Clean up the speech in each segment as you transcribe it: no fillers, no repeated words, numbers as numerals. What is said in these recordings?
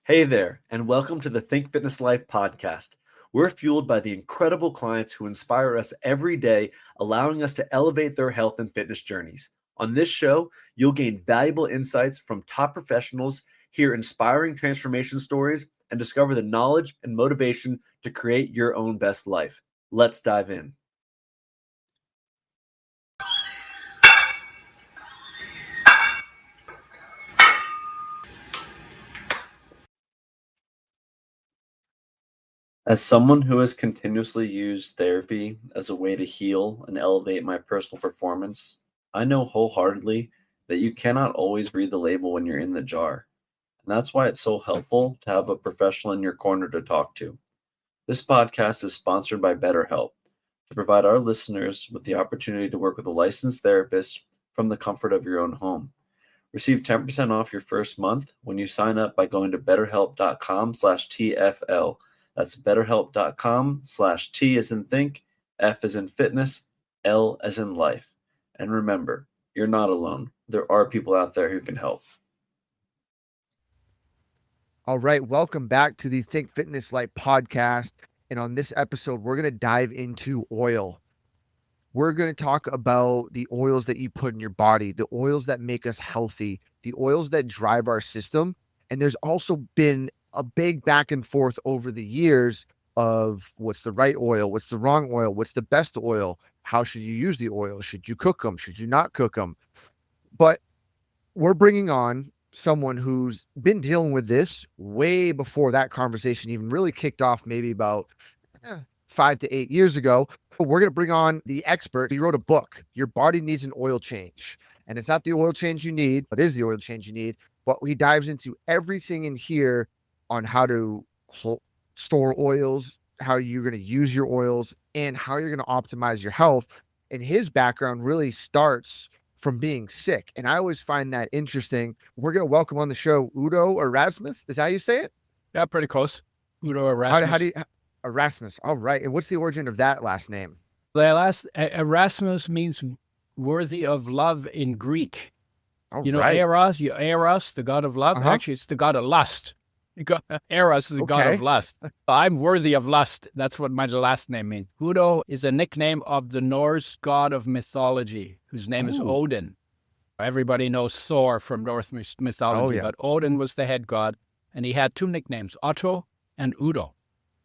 Hey there, and welcome to the Think Fitness Life podcast. We're fueled by the incredible clients who inspire us every day, allowing us to elevate their health and fitness journeys. On this show, you'll gain valuable insights from top professionals, hear inspiring transformation stories, and discover the knowledge and motivation to create your own best life. Let's dive in. As someone who has continuously used therapy as a way to heal and elevate my personal performance, I know wholeheartedly that you cannot always read the label when you're in the jar. And that's why it's so helpful to have a professional in your corner to talk to. This podcast is sponsored by BetterHelp to provide our listeners with the opportunity to work with a licensed therapist from the comfort of your own home. Receive 10% off your first month when you sign up by going to betterhelp.com/TFL. That's betterhelp.com/T as in think, F as in fitness, L as in life. And remember, you're not alone. There are people out there who can help. All right, welcome back to the Think Fitness Life podcast. And on this episode, we're going to dive into oil. We're going to talk about the oils that you put in your body, the oils that make us healthy, the oils that drive our system. And there's also been a big back and forth over the years of what's the right oil, what's the wrong oil, what's the best oil, how should you use the oil, should you cook them, should you not cook them? But we're bringing on someone who's been dealing with this way before that conversation even really kicked off, maybe about 5 to 8 years ago. We're going to bring on the expert. He wrote a book, Your Body Needs an Oil Change. And it's not the oil change you need, but is the oil change you need. But he dives into everything in here on how to store oils, how you're going to use your oils, and how you're going to optimize your health. And his background really starts from being sick. And I always find that interesting. We're going to welcome on the show Udo Erasmus. Is that how you say it? Yeah, pretty close. Udo Erasmus. How do you Erasmus? All right. And what's the origin of that last name? Erasmus means worthy of love in Greek. All you know, right. Eros, the god of love. Actually, it's the god of lust. Eros is the god of lust. I'm worthy of lust. That's what my last name means. Udo is a nickname of the Norse god of mythology, whose name is Odin. Everybody knows Thor from Norse mythology, but Odin was the head god, and he had two nicknames, Otto and Udo.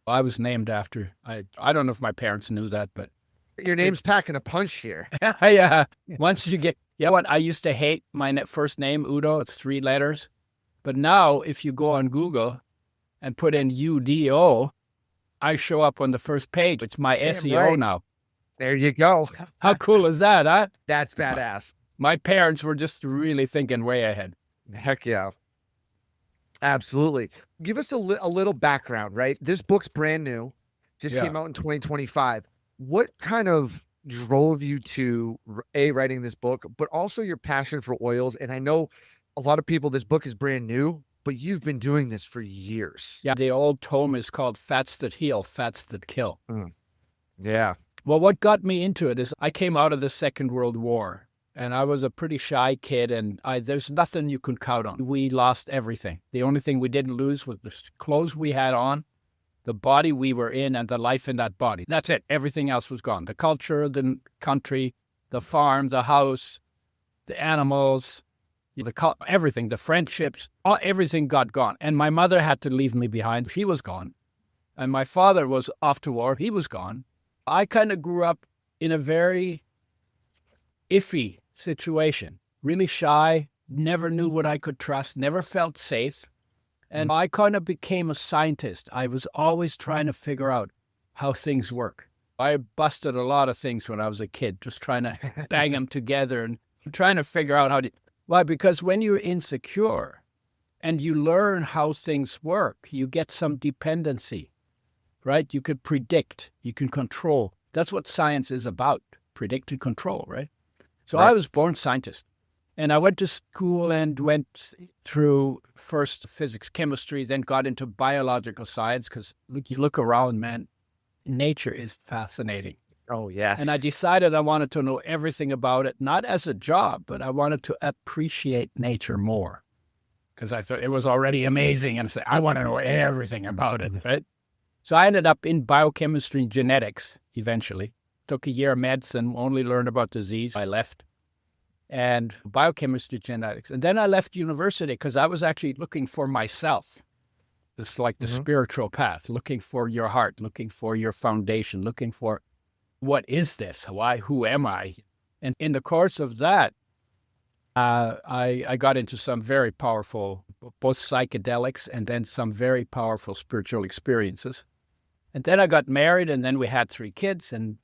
I was named after. I don't know if my parents knew that, but your name's packing a punch here. Yeah. Once you get, I used to hate my first name, Udo. It's 3 letters. But now, if you go on Google and put in UDO, I show up on the first page. It's my SEO now. There you go. How cool is that, huh? That's badass. My parents were just really thinking way ahead. Heck yeah. Absolutely. Give us a little background, right? This book's brand new, just came out in 2025. What kind of drove you to writing this book, but also your passion for oils? And I know a lot of people, this book is brand new, but you've been doing this for years. Yeah, the old tome is called Fats That Heal, Fats That Kill. Yeah. Well, what got me into it is I came out of the Second World War. And I was a pretty shy kid, and there's nothing you could count on. We lost everything. The only thing we didn't lose was the clothes we had on, the body we were in, and the life in that body. That's it. Everything else was gone. The culture, the country, the farm, the house, the animals, everything, the friendships, everything got gone. And my mother had to leave me behind. She was gone. And my father was off to war. He was gone. I kind of grew up in a very iffy situation, really shy, never knew what I could trust, never felt safe. And I kind of became a scientist. I was always trying to figure out how things work. I busted a lot of things when I was a kid, just trying to bang them together and trying to figure out how to... Why? Because when you're insecure and you learn how things work, you get some dependency, right? You could predict, you can control. That's what science is about, predict and control, right? So I was born scientist, and I went to school and went through first physics, chemistry, then got into biological science because you look around, man, nature is fascinating. Oh, yes. And I decided I wanted to know everything about it, not as a job, but I wanted to appreciate nature more. because I thought it was already amazing. And I said, I want to know everything about it, right? So I ended up in biochemistry and genetics eventually. Took a year of medicine, only learned about disease. I left. And biochemistry, genetics. And then I left university because I was actually looking for myself. It's like the spiritual path, looking for your heart, looking for your foundation, looking for what is this? Why? Who am I? And in the course of that, I got into some very powerful, both psychedelics and then some very powerful spiritual experiences. And then I got married, and then we had 3 kids, and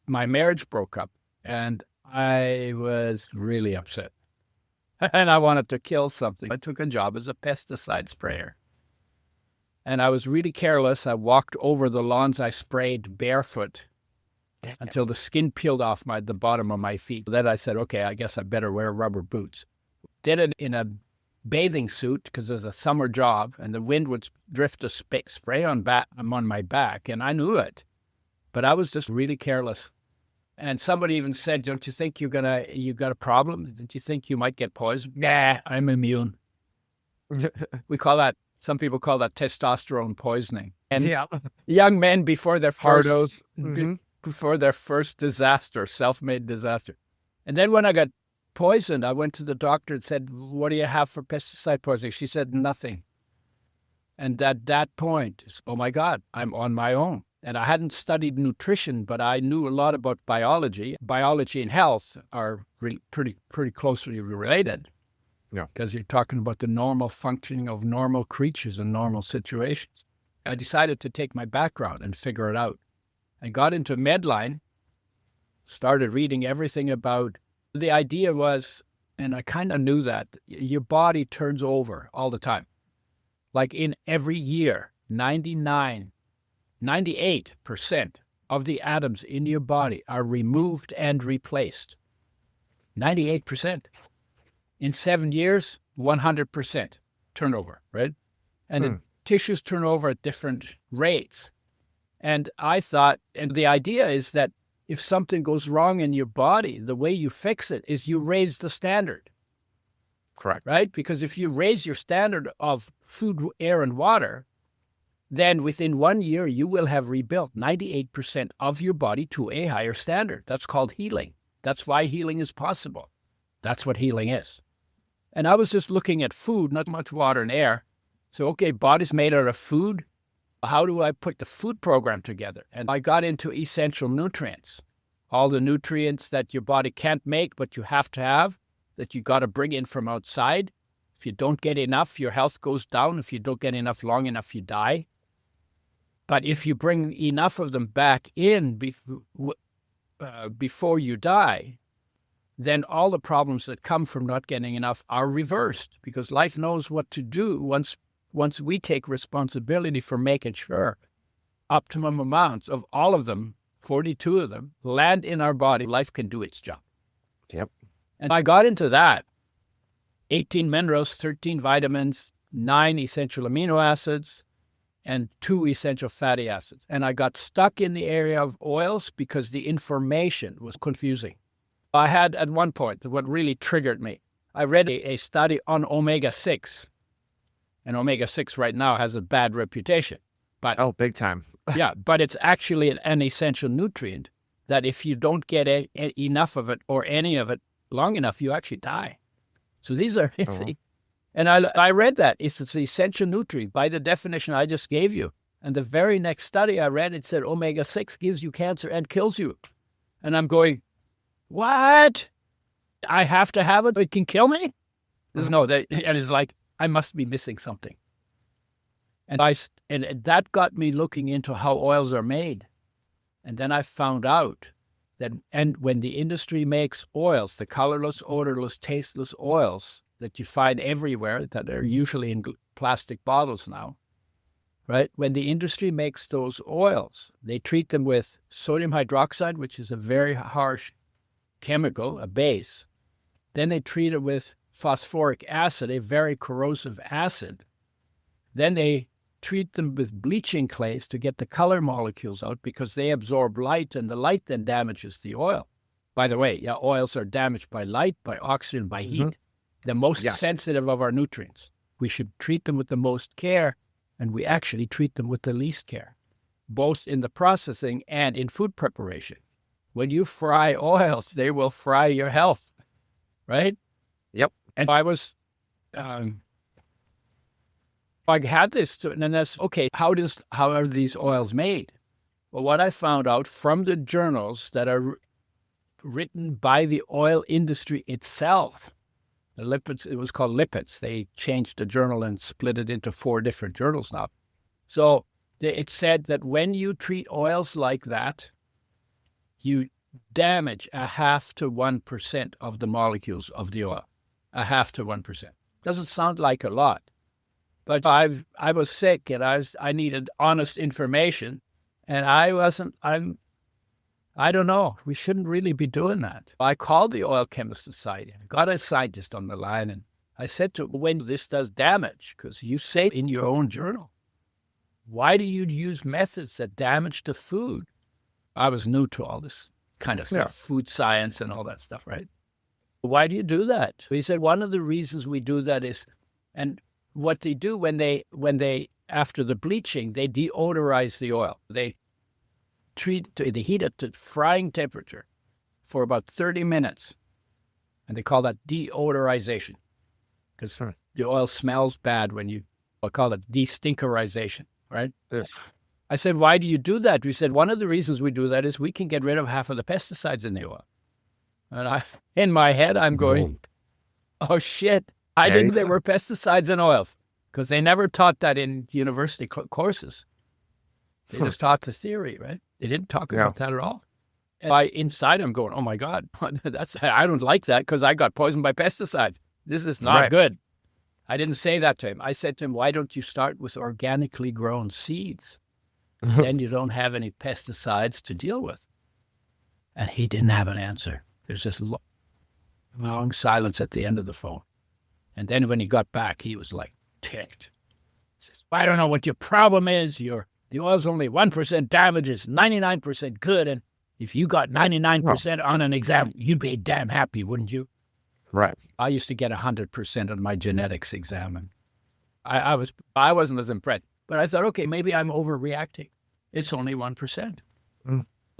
my marriage broke up, and I was really upset. And I wanted to kill something. I took a job as a pesticide sprayer. And I was really careless. I walked over the lawns. I sprayed barefoot until the skin peeled off the bottom of my feet. Then I said, okay, I guess I better wear rubber boots. Did it in a bathing suit because it was a summer job, and the wind would drift a spray on my back, and I knew it. But I was just really careless. And somebody even said, don't you think you got a problem? Don't you think you might get poisoned? Nah, I'm immune. Some people call that testosterone poisoning. And young men before their first, before their first disaster, self-made disaster. And then when I got poisoned, I went to the doctor and said, what do you have for pesticide poisoning? She said, nothing. And at that point, oh my God, I'm on my own. And I hadn't studied nutrition, but I knew a lot about biology. Biology and health are pretty closely related. Yeah. Because you're talking about the normal functioning of normal creatures in normal situations. I decided to take my background and figure it out. I got into Medline, started reading everything about. The idea was, and I kind of knew that, your body turns over all the time. Like in every year, 98% of the atoms in your body are removed and replaced. 98%. In 7 years, 100% turnover, right? And the tissues turn over at different rates. And I thought, and the idea is that if something goes wrong in your body, the way you fix it is you raise the standard. Correct. Right? Because if you raise your standard of food, air, and water, then within 1 year, you will have rebuilt 98% of your body to a higher standard. That's called healing. That's why healing is possible. That's what healing is. And I was just looking at food, not much water and air. So, okay, body's made out of food. How do I put the food program together? And I got into essential nutrients, all the nutrients that your body can't make, but you have to have, that you got to bring in from outside. If you don't get enough, your health goes down. If you don't get enough long enough, you die. But if you bring enough of them back in before you die, then all the problems that come from not getting enough are reversed, because life knows what to do once we take responsibility for making sure optimum amounts of all of them, 42 of them, land in our body. Life can do its job. Yep. And I got into that. 18 minerals, 13 vitamins, 9 essential amino acids, and 2 essential fatty acids. And I got stuck in the area of oils because the information was confusing. I had at one point, what really triggered me, I read a study on omega-6. And omega-6 right now has a bad reputation. But big time. yeah, but it's actually an essential nutrient that if you don't get enough of it or any of it long enough, you actually die. So these are, and I read that. It's an essential nutrient by the definition I just gave you. And the very next study I read, it said omega-6 gives you cancer and kills you. And I'm going, what? I have to have it? It can kill me? And it's like, I must be missing something. And that got me looking into how oils are made. And then I found out that, and when the industry makes oils, the colorless, odorless, tasteless oils that you find everywhere, that are usually in plastic bottles now, right? When the industry makes those oils, they treat them with sodium hydroxide, which is a very harsh chemical, a base. Then they treat it with phosphoric acid, a very corrosive acid. Then they treat them with bleaching clays to get the color molecules out because they absorb light, and the light then damages the oil. By the way, oils are damaged by light, by oxygen, by heat. The most sensitive of our nutrients. we should treat them with the most care, and we actually treat them with the least care, both in the processing and in food preparation. When you fry oils, they will fry your health, right? Yep. And I was, I had this, and then that's, okay, how are these oils made? Well, what I found out from the journals that are written by the oil industry itself, the lipids, it was called Lipids. They changed the journal and split it into 4 different journals now. So it said that when you treat oils like that, you damage 0.5 to 1% of the molecules of the oil. 0.5 to 1%. Doesn't sound like a lot, but I was sick and I needed honest information, and I don't know. We shouldn't really be doing that. I called the Oil Chemist Society and got a scientist on the line, and I said to him, when this does damage, because you say in your own journal, why do you use methods that damage the food? I was new to all this kind of stuff, food science and all that stuff, right? Why do you do that? He said, one of the reasons we do that is, and what they do when they after the bleaching, they deodorize the oil. They heat it to frying temperature for about 30 minutes. And they call that deodorization, because the oil smells bad I call it de-stinkerization, right? Yes. I said, why do you do that? We said, one of the reasons we do that is we can get rid of half of the pesticides in the oil. And in my head, I'm going, oh shit, I didn't know there were pesticides in oils, because they never taught that in university courses. They just taught the theory, right? They didn't talk about that at all. And inside I'm going, oh my God, I don't like that because I got poisoned by pesticides. This is not good. I didn't say that to him. I said to him, why don't you start with organically grown seeds? Then you don't have any pesticides to deal with. And he didn't have an answer. There's this long silence at the end of the phone. And then when he got back, he was like ticked. He says, I don't know what your problem is. The oil's only 1% damage, it's 99% good. And if you got 99% on an exam, you'd be damn happy, wouldn't you? Right. I used to get 100% on my genetics exam. And I wasn't as impressed. But I thought, okay, maybe I'm overreacting. It's only 1%.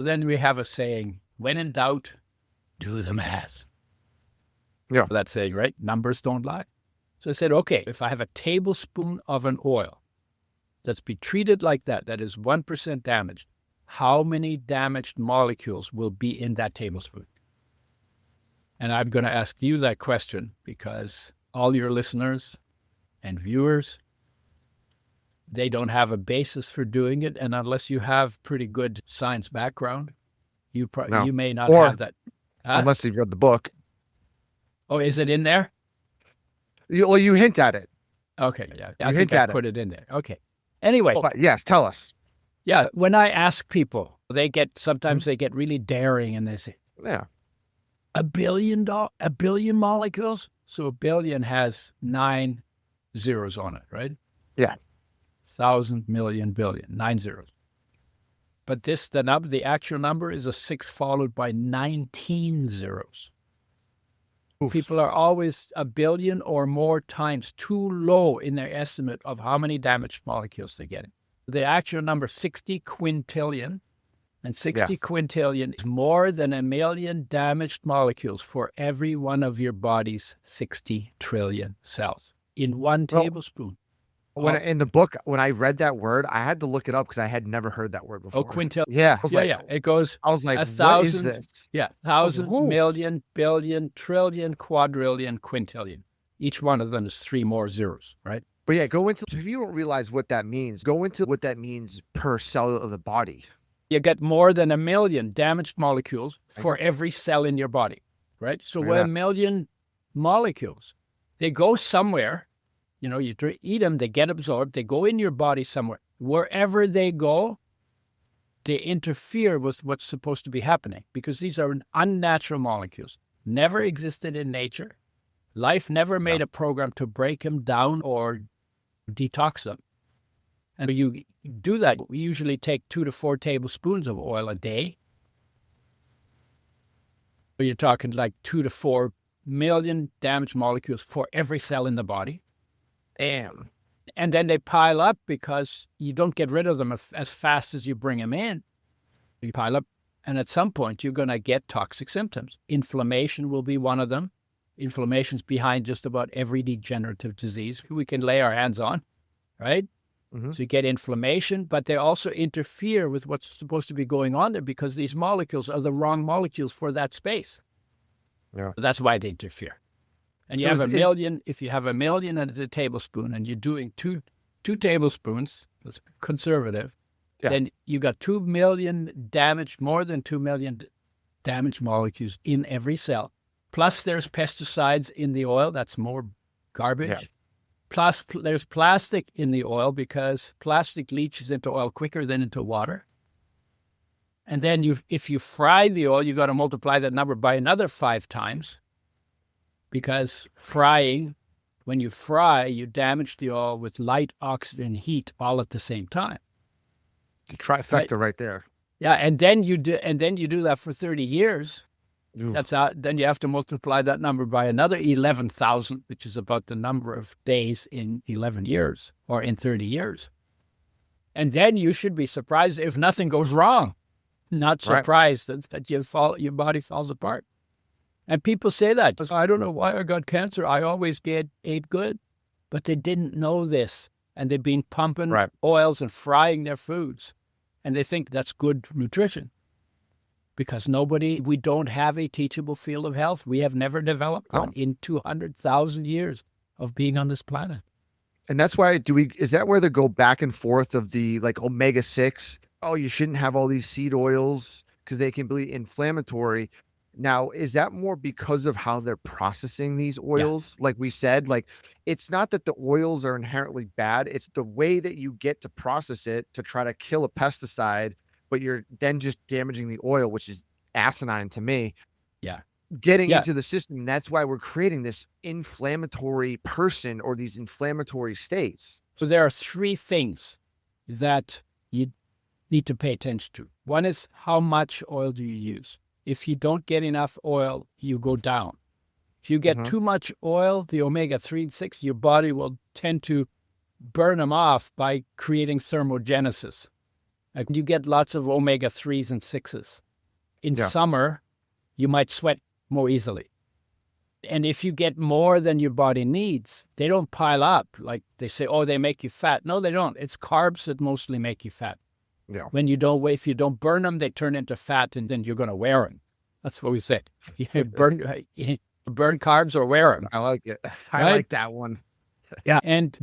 Then we have a saying, when in doubt, do the math. Yeah. That saying, right? Numbers don't lie. So I said, okay, if I have a tablespoon of an oil that's been treated like that is 1% damaged, how many damaged molecules will be in that tablespoon? And I'm going to ask you that question because all your listeners and viewers, they don't have a basis for doing it. And unless you have pretty good science background, you may not have that. Unless you've read the book. Oh, is it in there? You hint at it. Okay, yeah. I think I put it in there. Okay. Anyway. But yes, tell us. Yeah, when I ask people, sometimes they get really daring and they say, a billion molecules? So a billion has 9 zeros on it, right? Yeah. 1,000, million, billion, 9 zeros. But the actual number is a 6 followed by 19 zeros. Oof. People are always a billion or more times too low in their estimate of how many damaged molecules they're getting. The actual number, 60 quintillion, and 60 quintillion is more than 1 million damaged molecules for every one of your body's 60 trillion cells in one tablespoon. In the book, when I read that word, I had to look it up because I had never heard that word before. Oh, quintillion. Yeah. It goes. I was like, 1,000, what is this? Yeah, 1,000, million, billion, trillion, quadrillion, quintillion. Each one of them is 3 more zeros, right? But yeah, if you don't realize what that means, go into what that means per cell of the body. You get more than 1 million damaged molecules for every cell in your body, right? So we're 1 million molecules. They go somewhere. You eat them, they get absorbed, they go in your body somewhere. Wherever they go, they interfere with what's supposed to be happening because these are unnatural molecules. Never existed in nature. Life never made a program to break them down or detox them. And you do that. We usually take 2 to 4 tablespoons of oil a day. So you're talking like 2 to 4 million damaged molecules for every cell in the body. Damn. And then they pile up because you don't get rid of them as fast as you bring them in. You pile up, and at some point, you're going to get toxic symptoms. Inflammation will be one of them. Inflammation's behind just about every degenerative disease we can lay our hands on, right? Mm-hmm. So you get inflammation, but they also interfere with what's supposed to be going on there because these molecules are the wrong molecules for that space. Yeah. So that's why they interfere. And you So have a million, if you have a million and it's a tablespoon and you're doing two tablespoons, that's conservative, then you got 2 million damaged, more than 2 million damaged molecules in every cell. Plus there's pesticides in the oil, that's more garbage. Yeah. Plus there's plastic in the oil because plastic leaches into oil quicker than into water. And then if you fry the oil, you got to multiply that number by another 5 times. Because frying, when you fry, you damage the oil with light, oxygen, heat all at the same time. The trifecta right there. Yeah, and then you do that for 30 years. Oof. That's out. Then you have to multiply that number by another 11,000, which is about the number of days in 11 years or in 30 years. And then you should be surprised if nothing goes wrong. Not surprised that your body falls apart. And people say that. I don't know why I got cancer. I always ate good. But they didn't know this. And they've been pumping oils and frying their foods. And they think that's good nutrition. Because we don't have a teachable field of health. We have never developed one in 200,000 years of being on this planet. And that's why is that where they go back and forth of the like omega-6? Oh, you shouldn't have all these seed oils because they can be inflammatory. Now, is that more because of how they're processing these oils? Yeah. Like we said, like it's not that the oils are inherently bad. It's the way that you get to process it to try to kill a pesticide, but you're then just damaging the oil, which is asinine to me. Yeah. Getting into the system. That's why we're creating this inflammatory person or these inflammatory states. So there are 3 things that you need to pay attention to. One is how much oil do you use? If you don't get enough oil, you go down. If you get too much oil, the omega-3 and 6, your body will tend to burn them off by creating thermogenesis. Like you get lots of omega-3s and 6s. In summer, you might sweat more easily. And if you get more than your body needs, they don't pile up. Like they say, oh, they make you fat. No, they don't. It's carbs that mostly make you fat. Yeah. If you don't burn them, they turn into fat, and then you're going to wear them. That's what we said. You burn carbs or wear them. I like it. I like that one. Yeah. And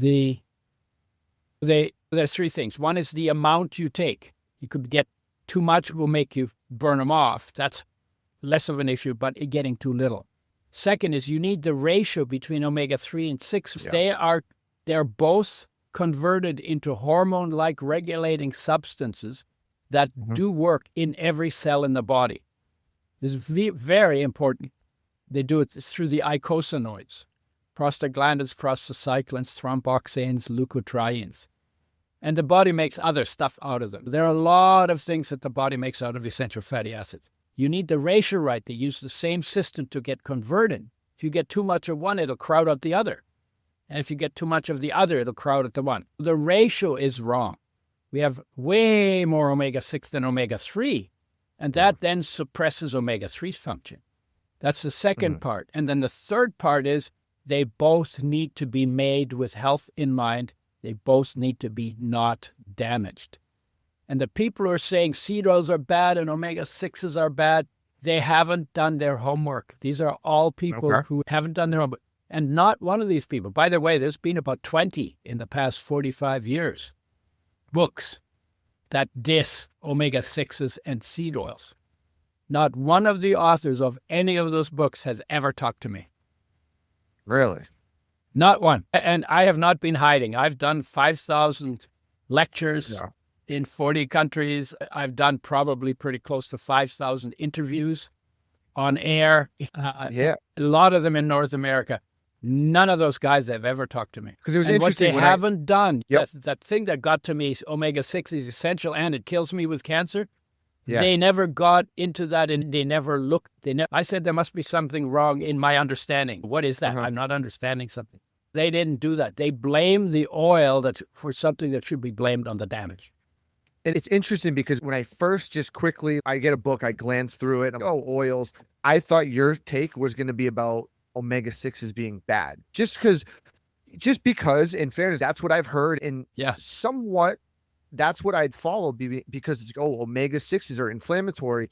there's 3 things. One is the amount you take. You could get too much will make you burn them off. That's less of an issue, but getting too little. Second is you need the ratio between omega-3 and 6. Yeah. They're both converted into hormone-like regulating substances that do work in every cell in the body. This is very important. They do it through the eicosanoids, prostaglandins, prostacyclins, thromboxanes, leukotrienes. And the body makes other stuff out of them. There are a lot of things that the body makes out of essential fatty acids. You need the ratio right. They use the same system to get converted. If you get too much of one, it'll crowd out the other. And if you get too much of the other, it'll crowd out the one. The ratio is wrong. We have way more omega-6 than omega-3, and that then suppresses omega-3's function. That's the second part. And then the third part is they both need to be made with health in mind. They both need to be not damaged. And the people who are saying seed oils are bad and omega-6s are bad, they haven't done their homework. These are all people who haven't done their homework. And not one of these people. By the way, there's been about 20 in the past 45 years, books that diss omega-6s and seed oils. Not one of the authors of any of those books has ever talked to me. Really? Not one. And I have not been hiding. I've done 5,000 lectures in 40 countries. I've done probably pretty close to 5,000 interviews on air. A lot of them in North America. None of those guys have ever talked to me. Because it was interesting. What they haven't done, that thing that got to me, omega-6 is essential and it kills me with cancer. Yeah. They never got into that and they never looked. I said there must be something wrong in my understanding. What is that? I'm not understanding something. They didn't do that. They blame the oil for something that should be blamed on the damage. And it's interesting because when I first I get a book, I glance through it. Oils. I thought your take was going to be about omega-6s being bad. Just because, in fairness, that's what I've heard. And somewhat, that's what I'd follow because it's, omega-6s are inflammatory.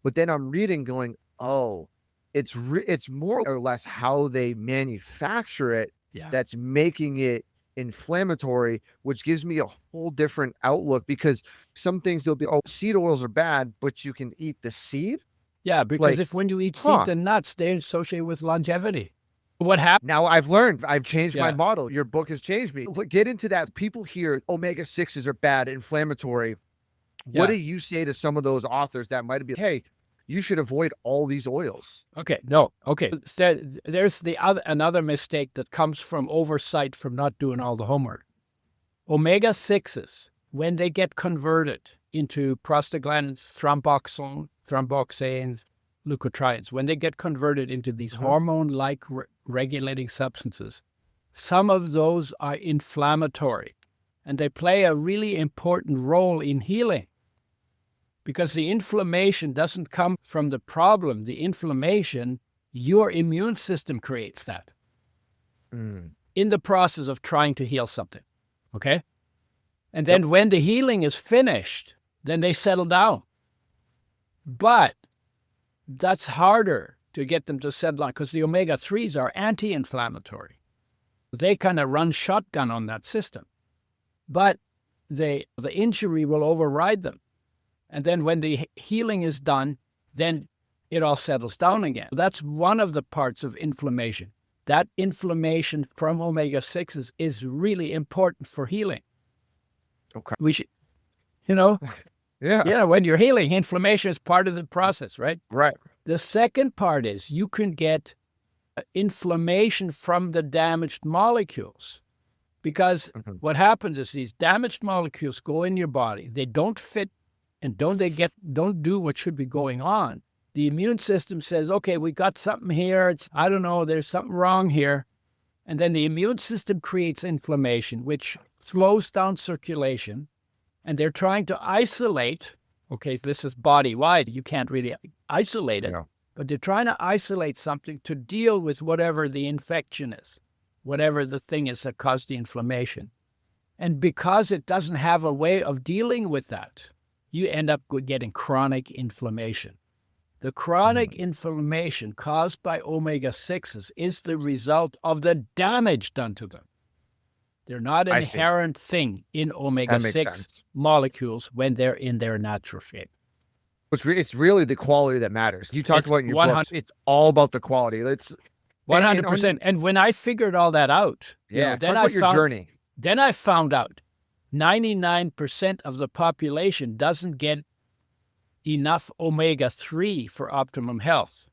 But then I'm reading going, it's more or less how they manufacture it that's making it inflammatory, which gives me a whole different outlook, because some things they'll be, seed oils are bad, but you can eat the seed. Yeah, because when you eat seeds and nuts, they're associated with longevity. What happened? Now I've changed my model. Your book has changed me. Get into that. People hear omega-6s are bad, inflammatory. What do you say to some of those authors that might be, hey, you should avoid all these oils? Okay. So there's another mistake that comes from oversight, from not doing all the homework. Omega-6s, when they get converted into prostaglandins, thromboxanes, leukotrienes, when they get converted into these hormone-like regulating substances, some of those are inflammatory, and they play a really important role in healing. Because the inflammation doesn't come from the problem. The inflammation, your immune system creates that in the process of trying to heal something, okay? And then when the healing is finished, then they settle down. But that's harder to get them to settle down because the omega-3s are anti-inflammatory. They kind of run shotgun on that system. But the injury will override them. And then when the healing is done, then it all settles down again. That's one of the parts of inflammation. That inflammation from omega-6s is really important for healing. Okay. We should, Yeah. When you're healing, inflammation is part of the process, right? Right. The second part is you can get inflammation from the damaged molecules. Because what happens is these damaged molecules go in your body. They don't fit and don't do what should be going on. The immune system says, okay, we got something here. There's something wrong here. And then the immune system creates inflammation, which slows down circulation. And they're trying to isolate. Okay, this is body-wide. You can't really isolate it. No. But they're trying to isolate something to deal with whatever the infection is, whatever the thing is that caused the inflammation. And because it doesn't have a way of dealing with that, you end up getting chronic inflammation. The chronic inflammation caused by omega-6s is the result of the damage done to them. They're not an inherent thing in omega-6 molecules when they're in their natural shape. It's really the quality that matters. You talked about in your book. It's all about the quality. It's 100%. And when I figured all that out, then your journey. Then I found out 99% of the population doesn't get enough omega-3 for optimum health.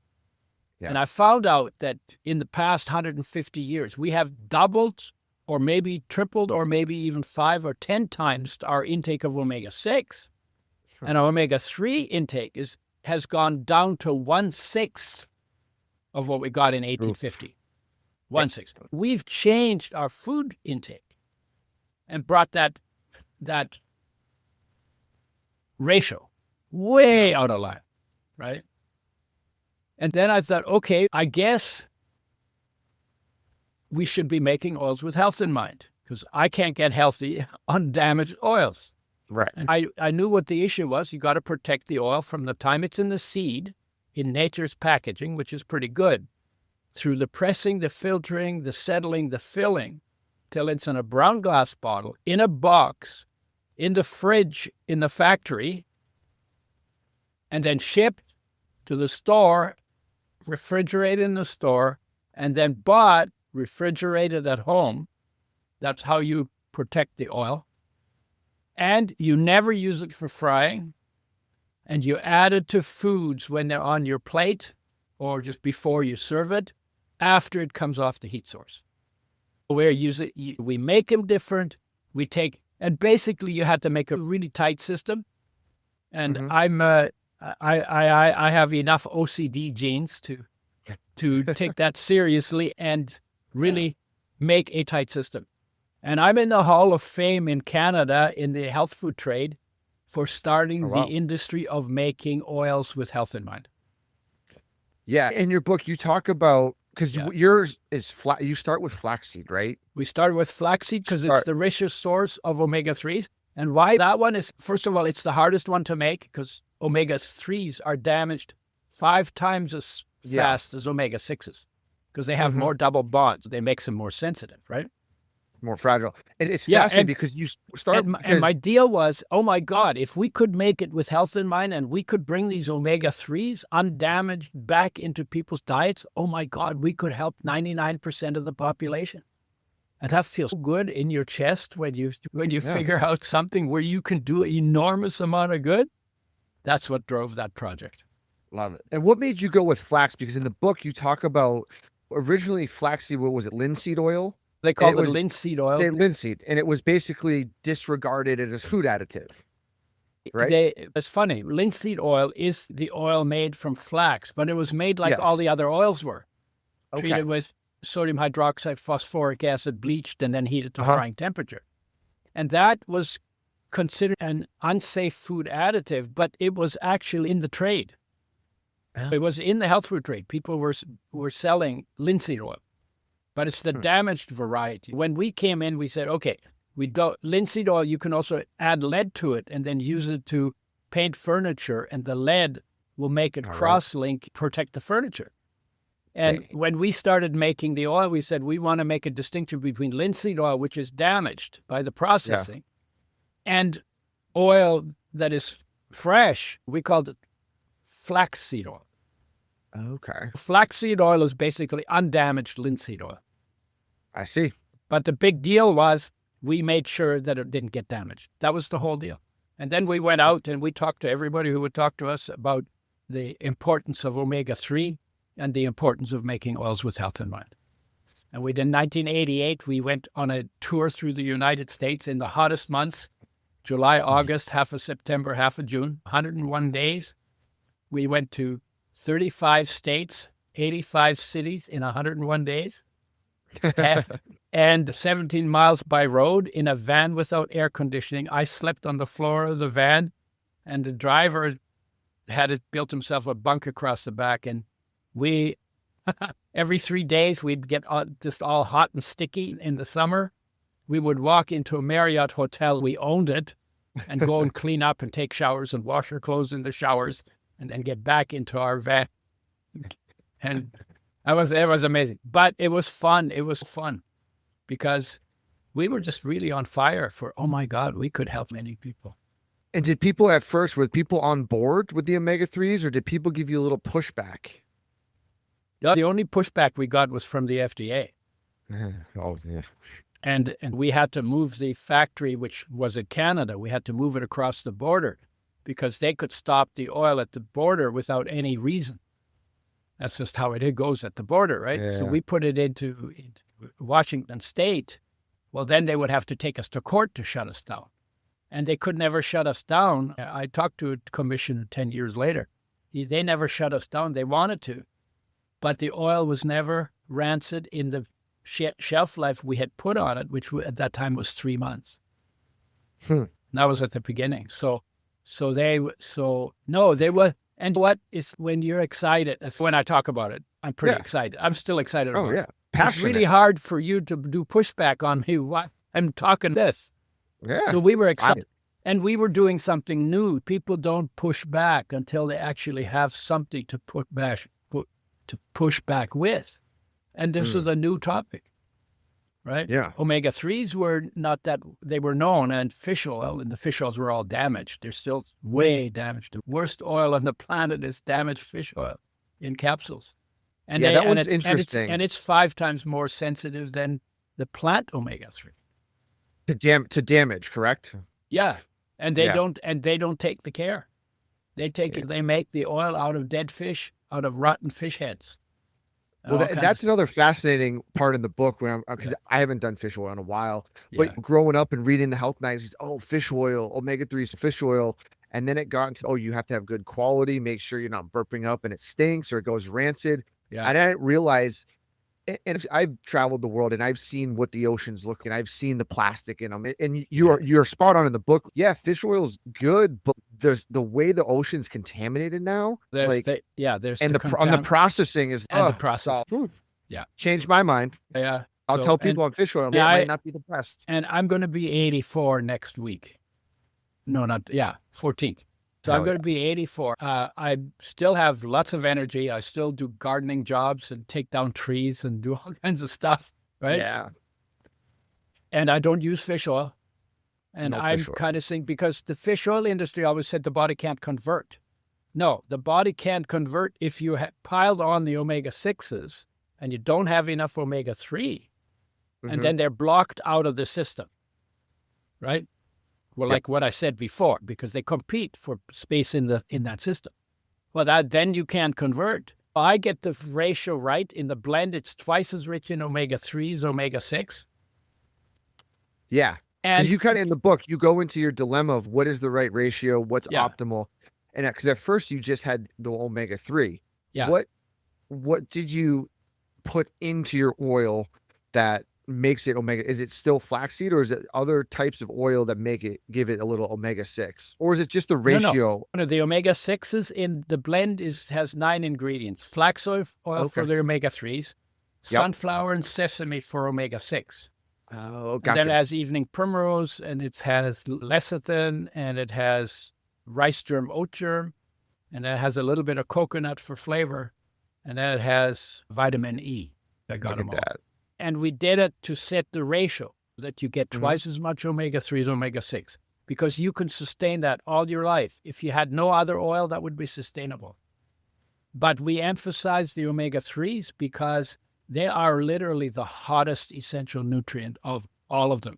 Yeah. And I found out that in the past 150 years, we have doubled or maybe tripled or maybe even 5 or 10 times our intake of omega-6. Sure. And our omega-3 intake has gone down to 1/6 of what we got in 1850. 1/6. We've changed our food intake and brought that ratio way out of line, right? And then I thought, okay, I guess we should be making oils with health in mind because I can't get healthy on damaged oils. Right. And I knew what the issue was. You got to protect the oil from the time it's in the seed, in nature's packaging, which is pretty good, through the pressing, the filtering, the settling, the filling, till it's in a brown glass bottle, in a box, in the fridge, in the factory, and then shipped to the store, refrigerated in the store, and then bought, refrigerated at home. That's how you protect the oil. And you never use it for frying. And you add it to foods when they're on your plate or just before you serve it, after it comes off the heat source. We make them different. And basically you had to make a really tight system. And I have enough OCD genes to take that seriously and really make a tight system. And I'm in the Hall of Fame in Canada in the health food trade for starting the industry of making oils with health in mind. Yeah. In your book, you talk about, because yours is you start with flaxseed, right? We start with flaxseed because it's the richest source of omega-3s. And why that one is, first of all, it's the hardest one to make because omega-3s are damaged 5 times as fast as omega-6s because they have more double bonds. They make them more sensitive, right? More fragile. And it's fascinating because you start. And my deal was, oh my God, if we could make it with health in mind and we could bring these omega-3s undamaged back into people's diets, oh my God, we could help 99% of the population. And that feels good in your chest when you figure out something where you can do an enormous amount of good. That's what drove that project. Love it. And what made you go with flax? Because in the book you talk about originally flaxseed, what was it, linseed oil? They called it linseed oil. Linseed, and it was basically disregarded as food additive, right? It's funny. Linseed oil is the oil made from flax, but it was made like all the other oils were. Treated with sodium hydroxide, phosphoric acid, bleached, and then heated to frying temperature. And that was considered an unsafe food additive, but it was actually in the trade. It was in the health food trade. People were selling linseed oil. But it's the damaged variety. When we came in, we said, okay, linseed oil, you can also add lead to it and then use it to paint furniture, and the lead will make it cross-link, protect the furniture. And when we started making the oil, we said we want to make a distinction between linseed oil, which is damaged by the processing, and oil that is fresh. We called it flaxseed oil. Okay. Flaxseed oil is basically undamaged linseed oil. I see. But the big deal was we made sure that it didn't get damaged. That was the whole deal. And then we went out and we talked to everybody who would talk to us about the importance of omega-3 and the importance of making oils with health in mind. And in 1988, we went on a tour through the United States in the hottest months, July, August, half of September, half of June, 101 days. We went to 35 states, 85 cities in 101 days, and 17 miles by road in a van without air conditioning. I slept on the floor of the van, and the driver had built himself a bunk across the back. And we, every 3 days, we'd get just all hot and sticky in the summer. We would walk into a Marriott hotel. We owned it and go and clean up and take showers and wash our clothes in the showers, and then get back into our van. And it was amazing. But it was fun. It was fun because we were just really on fire for, oh my God, we could help many people. And did people at first, were people on board with the omega-3s, or did people give you a little pushback? The only pushback we got was from the FDA. Oh, yeah. And we had to move the factory, which was in Canada. We had to move it across the border because they could stop the oil at the border without any reason. That's just how it goes at the border, right? Yeah. So we put it into Washington State. Well, then they would have to take us to court to shut us down. And they could never shut us down. I talked to a commissioner 10 years later. They never shut us down. They wanted to. But the oil was never rancid in the shelf life we had put on it, which at that time was 3 months. That was at the beginning. They were, and what is when you're excited, that's when I talk about it, I'm pretty excited. I'm still excited about it. Passionate. It's really hard for you to do pushback on me. What I'm talking this. Yeah. So we were excited. And we were doing something new. People don't push back until they actually have something to push back with. And this is a new topic, right? Yeah. Omega-3s were not that, they were known, and fish oil, and the fish oils were all damaged. They're still way damaged. The worst oil on the planet is damaged fish oil in capsules. And that one's interesting. And it's 5 times more sensitive than the plant omega-3. To damage, correct? Yeah. And they don't take the care. They make the oil out of dead fish, out of rotten fish heads. Well, that's another fascinating part in the book because I haven't done fish oil in a while, but growing up and reading the health magazines, fish oil, omega-3s, fish oil. And then it got into, you have to have good quality, make sure you're not burping up and it stinks or it goes rancid. Yeah. And I didn't realize And I've traveled the world and I've seen what the oceans look like, and I've seen the plastic in them. And you're spot on in the book. Yeah, fish oil is good, but there's the way the ocean's contaminated now. There's Like, there's and the on the processing is and the process. Yeah. Changed my mind. Yeah. I'll So, tell people on fish oil, yeah, it might not be the best. and I'm going to be 84 next week. No, not 14th. So I'm going to be 84. I still have lots of energy. I still do gardening jobs and take down trees and do all kinds of stuff, right? Yeah. And I don't use fish oil. And No I'm fish oil. kind of saying, because the fish oil industry always said the body can't convert. No, the body can't convert if you piled on the omega-6s and you don't have enough omega-3. And then they're blocked out of the system, right? Well, like what I said before, because they compete for space in that system. Well, then you can't convert. I get the ratio right in the blend. It's twice as rich in omega-3s, omega-6. Yeah. And Because you kind of, in the book, you go into your dilemma of what is the right ratio, what's optimal. And because at first you just had the omega-3. Yeah. What did you put into your oil that makes it omega? Is it still flaxseed, or is it other types of oil that give it a little omega-6, or is it just the ratio? No, the omega-6s in the blend has 9 ingredients: flax oil for the omega-3s, sunflower and sesame for omega-6. Oh, gotcha. And then it has evening primrose, and it has lecithin, and it has rice germ, oat germ, and it has a little bit of coconut for flavor, and then it has vitamin E. I got them all. That. And we did it to set the ratio that you get twice as much omega-3s, omega-6, because you can sustain that all your life. If you had no other oil, that would be sustainable. But we emphasize the omega-3s because they are literally the hottest essential nutrient of all of them.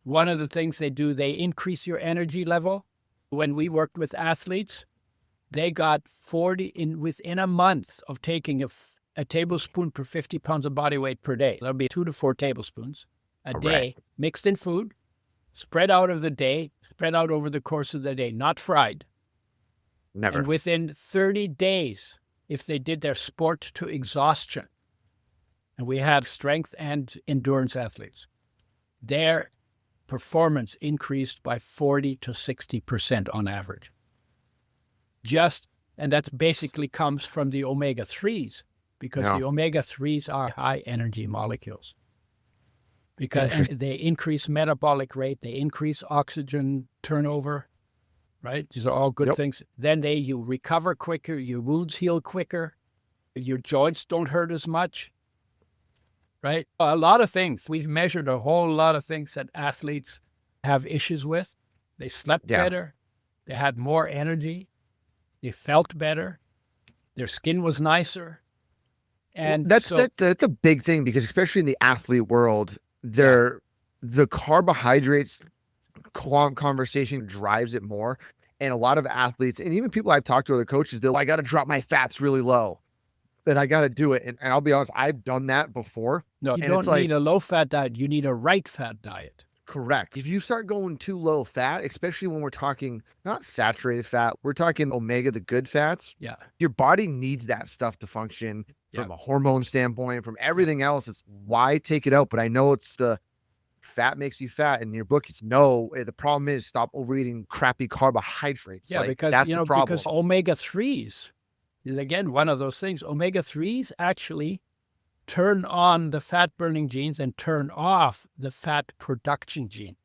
One of the things they do, they increase your energy level. When we worked with athletes, they got 40 within a month of taking a tablespoon per 50 pounds of body weight per day. That'll be 2 to 4 tablespoons a day, mixed in food, spread out of the day, spread out over the course of the day, not fried. Never. And within 30 days, if they did their sport to exhaustion, and we had strength and endurance athletes, their performance increased by 40 to 60% on average. And that basically comes from the omega-3s, because the omega-3s are high energy molecules. Because they increase metabolic rate, they increase oxygen turnover, right? These are all good things. Then you recover quicker, your wounds heal quicker, your joints don't hurt as much, right? A lot of things. We've measured a whole lot of things that athletes have issues with. They slept better, they had more energy, they felt better, their skin was nicer. And that's a big thing, because especially in the athlete world, the carbohydrates conversation drives it more. And a lot of athletes, and even people I've talked to, other coaches, they're like, I got to drop my fats really low, and I got to do it. And I'll be honest, I've done that before. No, you don't need a low-fat diet. You need a right-fat diet. Correct. If you start going too low fat, especially when we're talking not saturated fat, we're talking omega, the good fats. Yeah. Your body needs that stuff to function from a hormone standpoint, from everything else. It's why take it out. But I know it's the fat makes you fat. In your book, it's no. The problem is stop overeating crappy carbohydrates. Yeah, because that's the problem. Because omega-3s is again one of those things. Omega-3s actually turn on the fat-burning genes and turn off the fat production gene.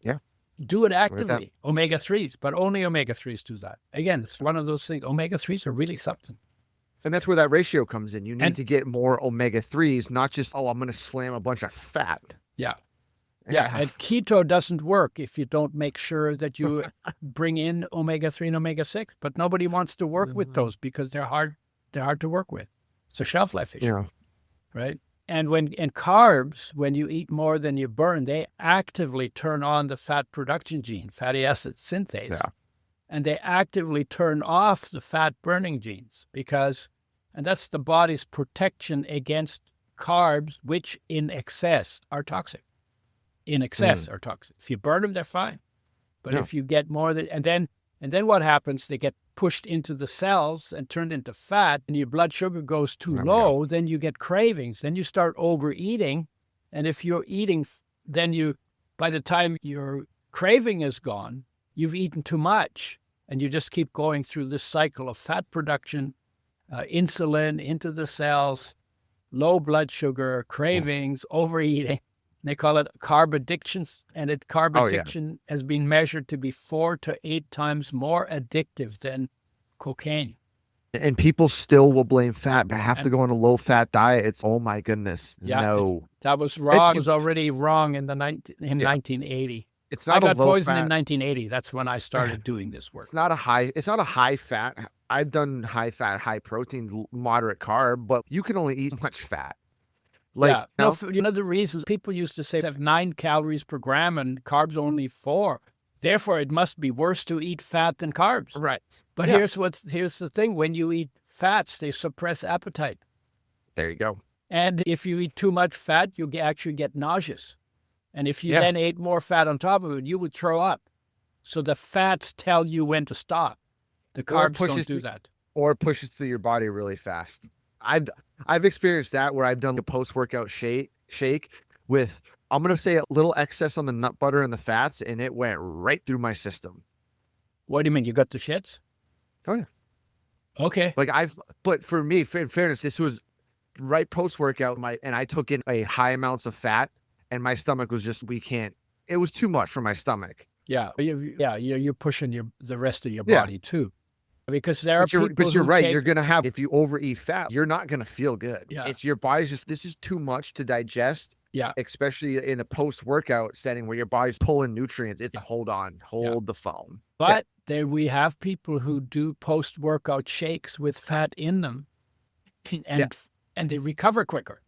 Yeah. Do it actively, omega-3s, but only omega-3s do that. Again, it's one of those things. Omega-3s are really something. And that's where that ratio comes in. You need to get more omega-3s, not just, I'm going to slam a bunch of fat. Yeah. Yeah, and keto doesn't work if you don't make sure that you bring in omega-3 and omega-6, but nobody wants to work with those because they're hard to work with. It's a shelf life issue, right? And carbs, when you eat more than you burn, they actively turn on the fat production gene, fatty acid synthase, and they actively turn off the fat burning genes and that's the body's protection against carbs, which in excess are toxic. Are toxic. If you burn them, they're fine. But if you get more than, and then what happens? They get pushed into the cells and turned into fat, and your blood sugar goes too There we go. low, then you get cravings. Then you start overeating. And if you're eating, then by the time your craving is gone, you've eaten too much. And you just keep going through this cycle of fat production, insulin into the cells, low blood sugar, cravings, overeating. They call it carb addictions. And carb addiction has been measured to be 4 to 8 times more addictive than cocaine. And people still will blame fat, but have to go on a low-fat diet. It's, oh my goodness, no. That was wrong. It was already wrong in 1980. It's not I got poisoned fat. in 1980. That's when I started doing this work. It's not a high fat. I've done high fat, high protein, moderate carb, but you can only eat much fat. Like, the reasons people used to say have 9 calories per gram and carbs only 4. Therefore, it must be worse to eat fat than carbs. Right. But here's the thing. When you eat fats, they suppress appetite. There you go. And if you eat too much fat, you actually get nauseous. And if you then ate more fat on top of it, you would throw up. So the fats tell you when to stop. The carbs don't do that. Or it pushes through your body really fast. I've experienced that where I've done the post-workout shake with, I'm going to say, a little excess on the nut butter and the fats, and it went right through my system. What do you mean? You got the shits? Oh, yeah. Okay. But for me, in fairness, this was right post-workout, and I took in a high amounts of fat, and my stomach was just, it was too much for my stomach. Yeah. You're pushing the rest of your body too. Because there are people but you're right. You're going to have, if you overeat fat, you're not going to feel good. Yeah. It's your body's just, this is too much to digest. Yeah. Especially in a post-workout setting where your body's pulling nutrients. It's hold the phone. But there we have people who do post-workout shakes with fat in them and they recover quicker.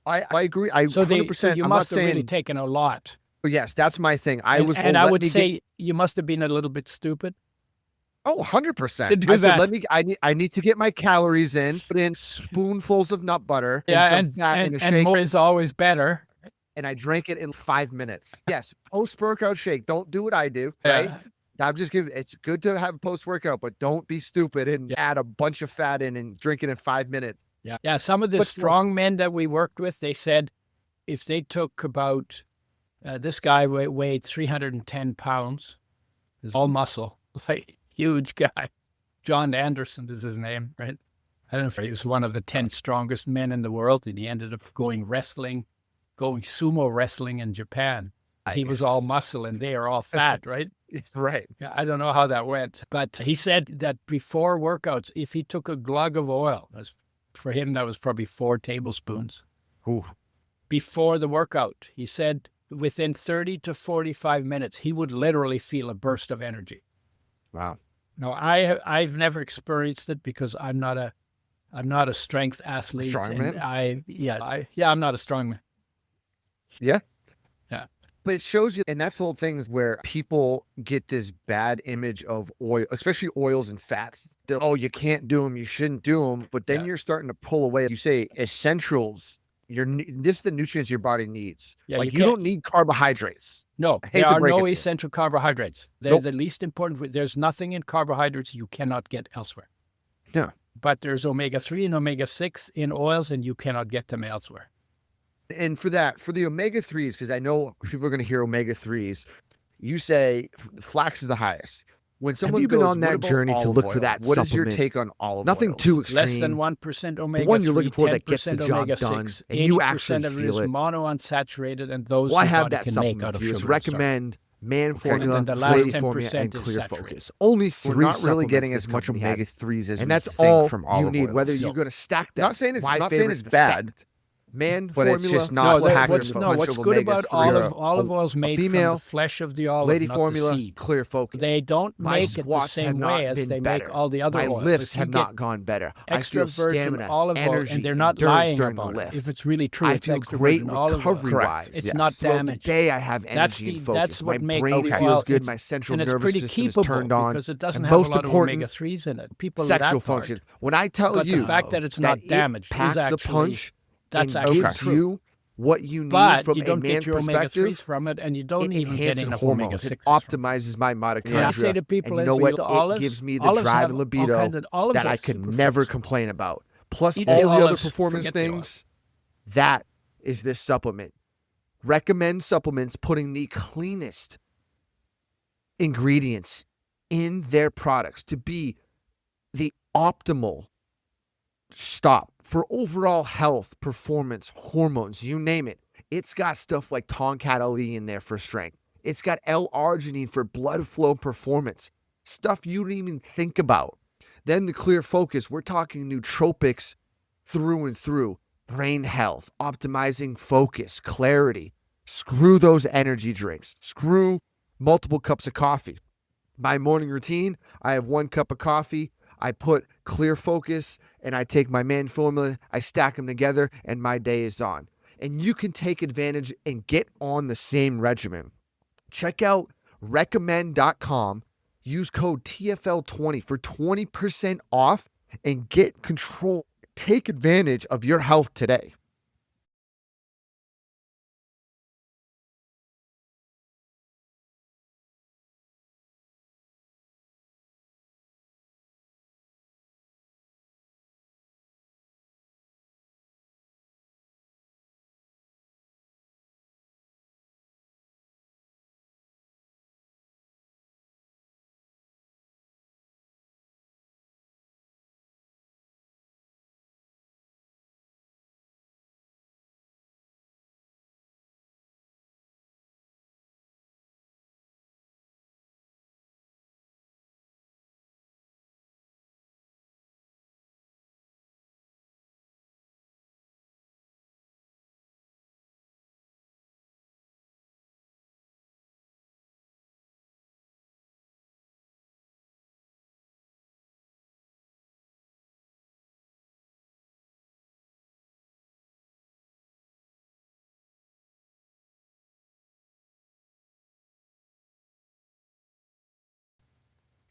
I agree. So 100%. You must have really taken a lot. Yes, that's my thing. I would say you must have been a little bit stupid. Oh, 100%. To do I said, that. I need to get my calories in, put in spoonfuls of nut butter and some fat in a shake. And more is always better. And I drank it in 5 minutes. Yes, post-workout shake. Don't do what I do, right? I'm just giving, it's good to have post-workout, but don't be stupid and add a bunch of fat in and drink it in 5 minutes. Yeah. Yeah. Some of the strong men that we worked with, they said if they took about, this guy weighed 310 pounds, is all muscle, like huge guy. John Anderson is his name, right? I don't know if he was one of the 10 strongest men in the world, and he ended up going sumo wrestling in Japan. Nice. He was all muscle and they are all fat, right? Right. Yeah, I don't know how that went, but he said that before workouts, if he took a glug of oil, for him that was probably 4 tablespoons. Ooh. Before the workout, he said within 30 to 45 minutes, he would literally feel a burst of energy. Wow. No, I've never experienced it because I'm not a strength athlete. Strongman? I'm not a strongman. Yeah. Yeah. But it shows you, and that's the whole thing is where people get this bad image of oil, especially oils and fats. You can't do them, you shouldn't do them. But then you're starting to pull away. You say essentials. This is the nutrients your body needs. Yeah, you don't need carbohydrates. No, there are no essential carbohydrates. They're the least important. There's nothing in carbohydrates you cannot get elsewhere. Yeah. But there's omega-3 and omega-6 in oils, and you cannot get them elsewhere. And for the omega-3s, because I know people are going to hear omega-3s, you say flax is the highest. When someone Have you been on that journey to look for that What is your supplement? take on olive Nothing oils? too extreme. Less than 1% omega-3, The one you're looking for that gets the 10% job omega-6, done, and you 80% actually of it feel is it. monounsaturated, and those Well, I your have body that can make supplement out of for you. sugar It's and starch. recommend Man Formula, And then the last Lady 10% Formula, and is Clear saturated. Focus. Only We're 3 not really getting supplements as much this company has. omega-3s as And we that's think all from you olive need. oils. Whether you're going to stack that. Not saying it's My not saying favorite's it's the bad, stacked Man but Formula, it's just not No, packed what's with a bunch what's of good about omega-3. olive oils made from female, the flesh of the olive, Lady not Formula, the seed. Clear Focus. They don't My make it the squats have same not way as been they better. make all the other My oils. lifts If you have get not gone better. I extra feel virgin stamina, olive oil, energy, and they're not endurance lying during the about it. lift. If it's really true, I it's feel extra great virgin olive oil. recovery-wise. It's Yes. not Throughout damaged. the day, I have energy and focus. That's what My makes brain the feels oil. good. My central And it's nervous pretty system is keepable turned on. because it doesn't And have a most lot of important, omega-3s in it. People sexual that part. function. When I tell But you the fact that it's not damaged is packs a actually punch that's and actually gives true. you what you need But from you a don't man get your omega-3s perspective. from it, and you don't It even get enhances enough hormones. It omega-6s from it. optimizes my mitochondria. Yeah, I say to people, and you know as what? the It olives, gives me the olives drive have and all libido kinds of olives that are I can superfoods. never complain about. Plus Eat all the the other olives, performance forget the oil. things. That is this supplement. Recommend supplements putting the cleanest ingredients in their products to be the optimal stop for overall health, performance, hormones, you name it. It's got stuff like Tonkat Ali in there for strength. It's got L-arginine for blood flow performance. Stuff you don't even think about. Then the clear focus, we're talking nootropics through and through. Brain health, optimizing focus, clarity. Screw those energy drinks. Screw multiple cups of coffee. My morning routine, I have 1 cup of coffee. I put clear focus and I take my man formula, I stack them together, and my day is on. And you can take advantage and get on the same regimen. Check out recommend.com. Use code TFL20 for 20% off and get control. Take advantage of your health today.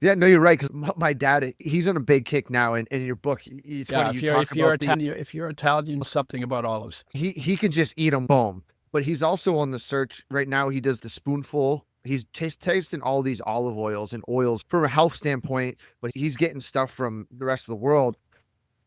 Yeah, no, you're right. Because my dad, he's on a big kick now. And in your book, it's funny you talk about if you're Italian, you know something about olives. He can just eat them, boom. But he's also on the search right now. He does the spoonful. He's tasting all these olive oils and oils from a health standpoint, but he's getting stuff from the rest of the world.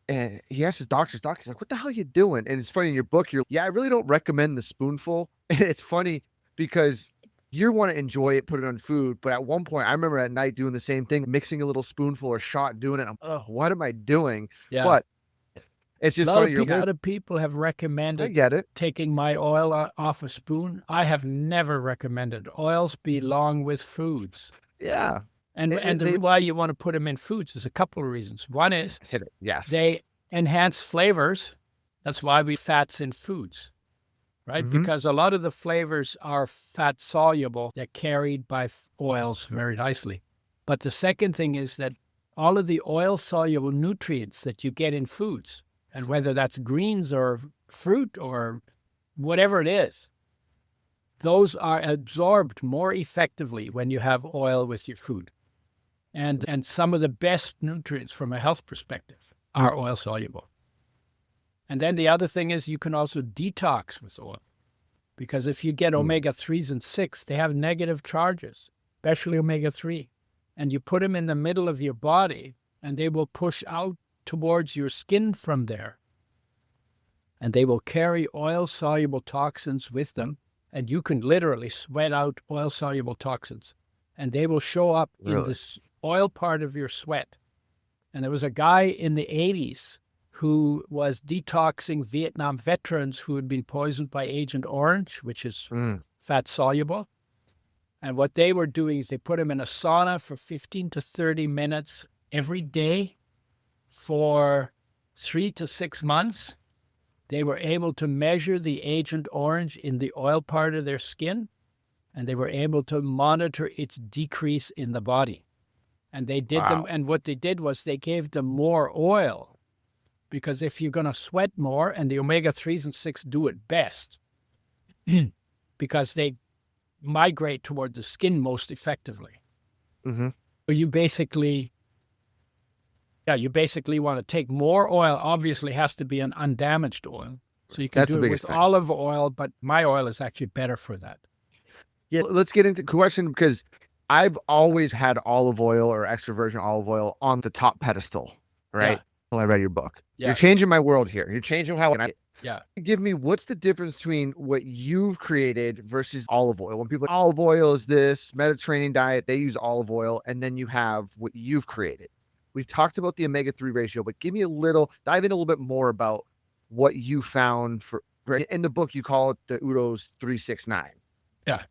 And he asked his doctor's like, what the hell are you doing? And it's funny in your book, I really don't recommend the spoonful. And it's funny because you want to enjoy it, put it on food. But at one point, I remember at night doing the same thing, mixing a little spoonful or shot, doing it. What am I doing? Yeah. But it's just funny. A lot of people have recommended I get it. taking my oil off a spoon. I have never recommended. Oils belong with foods. Yeah. And why you want to put them in foods is a couple of reasons. One is they enhance flavors. That's why we fats in foods, right? Mm-hmm. Because a lot of the flavors are fat soluble. They're carried by oils very nicely. But the second thing is that all of the oil soluble nutrients that you get in foods, and whether that's greens or fruit or whatever it is, those are absorbed more effectively when you have oil with your food. And some of the best nutrients from a health perspective are oil soluble. And then the other thing is you can also detox with oil. Because if you get omega-3s and 6, they have negative charges, especially omega-3. And you put them in the middle of your body, and they will push out towards your skin from there. And they will carry oil-soluble toxins with them. And you can literally sweat out oil-soluble toxins. And they will show up in this oil part of your sweat. And there was a guy in the 80s who was detoxing Vietnam veterans who had been poisoned by Agent Orange, which is fat soluble. And what they were doing is they put him in a sauna for 15 to 30 minutes every day for 3 to 6 months. They were able to measure the Agent Orange in the oil part of their skin, and they were able to monitor its decrease in the body. And they did them, and what they did was they gave them more oil, because if you're going to sweat more, and the omega-3s and 6 do it best, because they migrate toward the skin most effectively. Mm-hmm. So you basically want to take more oil. Obviously, has to be an undamaged oil, So you can That's do the it biggest with thing. olive oil, but my oil is actually better for that. Yeah, let's get into question because I've always had olive oil or extra virgin olive oil on the top pedestal, right? Well, I read your book. Yeah. You're changing my world here. You're changing how I. Yeah. Give me what's the difference between what you've created versus olive oil. When people are like, olive oil is this Mediterranean diet, they use olive oil, and then you have what you've created. We've talked about the omega-3 ratio, but dive in a little bit more about what you found for in the book. You call it the Udo's 369. Yeah.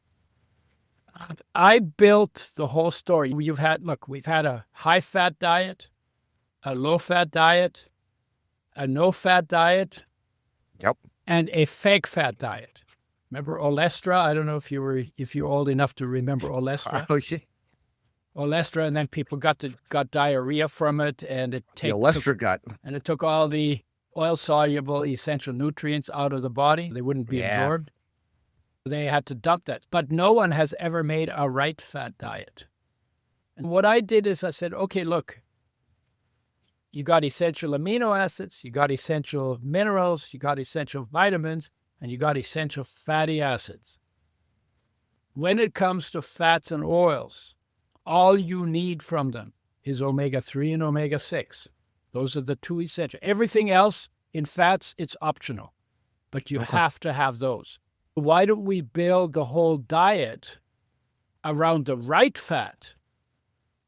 I built the whole story. We've had a high-fat diet, a low-fat diet, a no-fat diet, Yep, and a fake fat diet. Remember Olestra? I don't know if you're old enough to remember Olestra. Oh, yeah. Olestra, and then people got diarrhea from it, and The Olestra gut. And it took all the oil-soluble essential nutrients out of the body. They wouldn't be absorbed. They had to dump that. But no one has ever made a right fat diet. And what I did is I said, okay, look, you got essential amino acids, you got essential minerals, you got essential vitamins, and you got essential fatty acids. When it comes to fats and oils, all you need from them is omega-3 and omega-6. Those are the two essential. Everything else in fats, it's optional, but you have to have those. Why don't we build the whole diet around the right fat,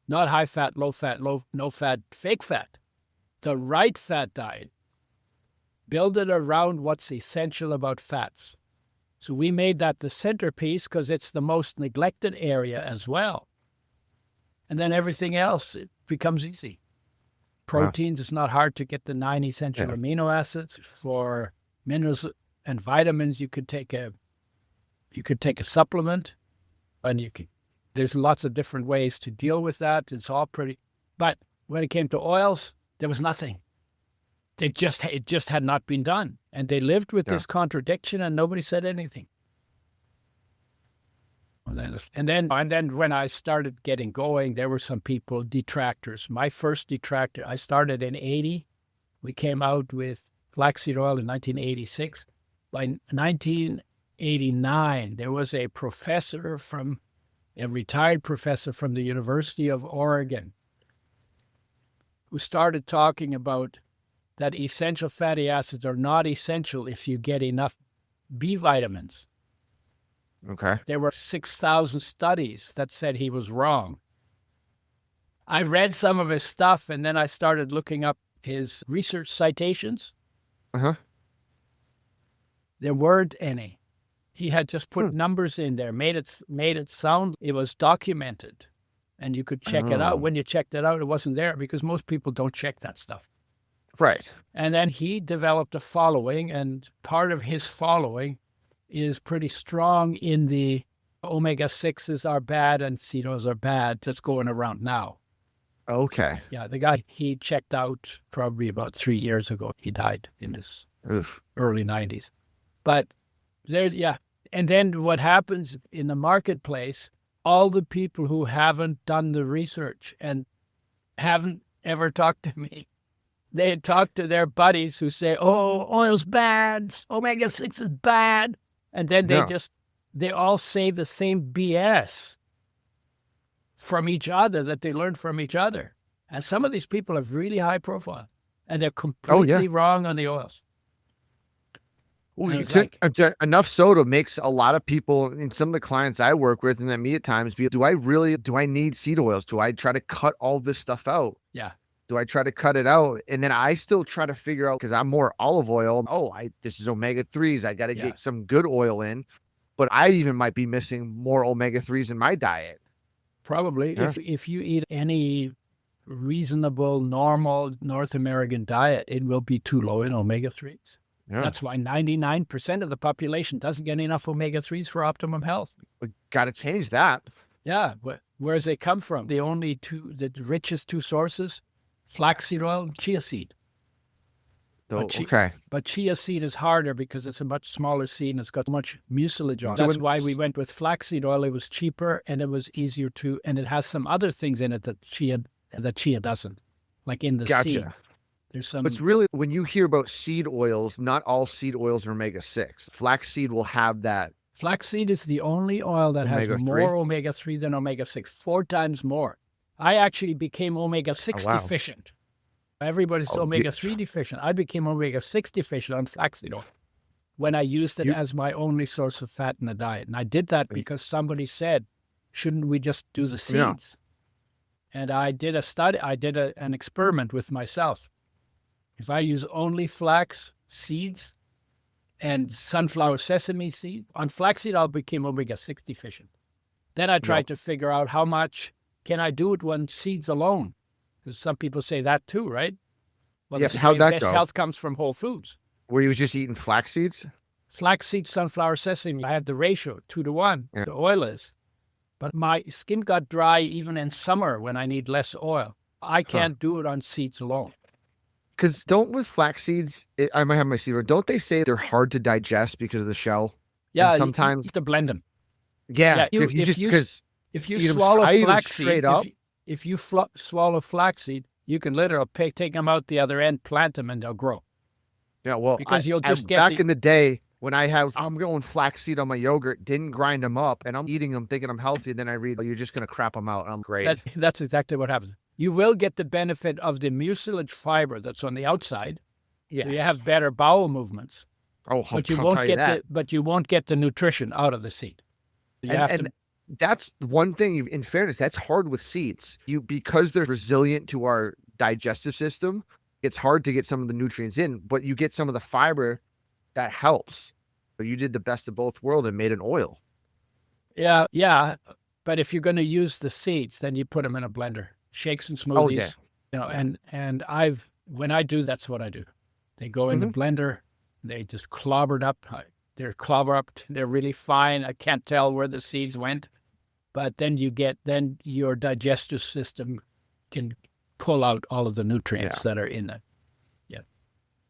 not high fat, low fat, no fat, fake fat, the right fat diet. Build it around what's essential about fats. So we made that the centerpiece because it's the most neglected area as well. And then everything else, it becomes easy. Proteins, it's not hard to get the 9 essential amino acids. For minerals and vitamins, you could take a supplement, and there's lots of different ways to deal with that. It's all pretty, but when it came to oils, there was nothing. It just had not been done, and they lived with this contradiction, and nobody said anything. And then when I started getting going, there were some people, detractors. My first detractor, I started in 80. We came out with flaxseed oil in 1986. By 1989, there was a retired professor from the University of Oregon who started talking about that essential fatty acids are not essential if you get enough B vitamins. Okay. There were 6,000 studies that said he was wrong. I read some of his stuff, and then I started looking up his research citations. Uh-huh. There weren't any. He had just put numbers in there, made it sound it was documented, and you could check it out. When you checked it out, it wasn't there because most people don't check that stuff. Right. And then he developed a following, and part of his following is pretty strong in the omega-6s are bad and seed oils are bad that's going around now. Okay. Yeah, the guy, he checked out probably about 3 years ago. He died in his early 90s. But and then what happens in the marketplace, all the people who haven't done the research and haven't ever talked to me, they talk to their buddies who say, oh, oil's bad, omega-6 is bad. And then they all say the same BS from each other that they learned from each other. And some of these people have really high profile, and they're completely wrong on the oils. Enough so to makes a lot of people, and some of the clients I work with and then me at times, do I need seed oils? Do I try to cut all this stuff out? Yeah. Do I try to cut it out? And then I still try to figure out, because I'm more olive oil. This is omega-3s. I got to get some good oil in. But I even might be missing more omega-3s in my diet. Probably. Yeah. If you eat any reasonable, normal North American diet, it will be too low in omega-3s. Yeah. That's why 99% of the population doesn't get enough omega-3s for optimum health. We got to change that. Yeah. Where does it come from? The richest two sources, flaxseed oil and chia seed. But chia seed is harder because it's a much smaller seed and it's got much mucilage on it. That's why we went with flaxseed oil. It was cheaper and it was easier and it has some other things in it that chia doesn't, like in the seed. There's some. But it's really, when you hear about seed oils, not all seed oils are omega-6. Flaxseed will have that. Flaxseed is the only oil that has Omega-3? more omega-3 than omega-6, 4 times more. I actually became omega-6 wow. deficient. Everybody's omega-3 deficient. I became omega-6 deficient on flaxseed oil when I used it as my only source of fat in the diet. And I did that because somebody said, shouldn't we just do the seeds? And I did a study. I did an experiment with myself. If I use only flax seeds and sunflower sesame seed, on flaxseed, I became omega-6 deficient. Then I tried to figure out how much can I do it on seeds alone? Because some people say that too, right? Well, how'd that best go? health comes from whole foods. Were you just eating flax seeds? Flaxseed, sunflower sesame, I had the ratio 2-to-1, the oil is. But my skin got dry even in summer when I need less oil. I can't do it on seeds alone. Because with flax seeds, I might have my seed wrong. Don't they say they're hard to digest because of the shell? Yeah, and sometimes you have to blend them. Yeah, if you swallow flaxseed, if you swallow flaxseed, you can literally take them out the other end, plant them, and they'll grow. Yeah, well, because you'll just get back in the day when I'm going flaxseed on my yogurt, didn't grind them up, and I'm eating them thinking I'm healthy. Then I read, you're just going to crap them out. I'm great. That's exactly what happens. You will get the benefit of the mucilage fiber that's on the outside. Yes. So you have better bowel movements. Oh, but you won't get but you won't get the nutrition out of the seed. That's one thing. In fairness, that's hard with seeds. Because they're resilient to our digestive system, it's hard to get some of the nutrients in, but you get some of the fiber that helps. So you did the best of both worlds and made an oil. Yeah. But if you're going to use the seeds, then you put them in a blender, shakes and smoothies. And when I do, that's what I do. They go in the blender, they just clobbered up. They're clobbered up. They're really fine. I can't tell where the seeds went, but then your digestive system can pull out all of the nutrients that are in it. Yeah.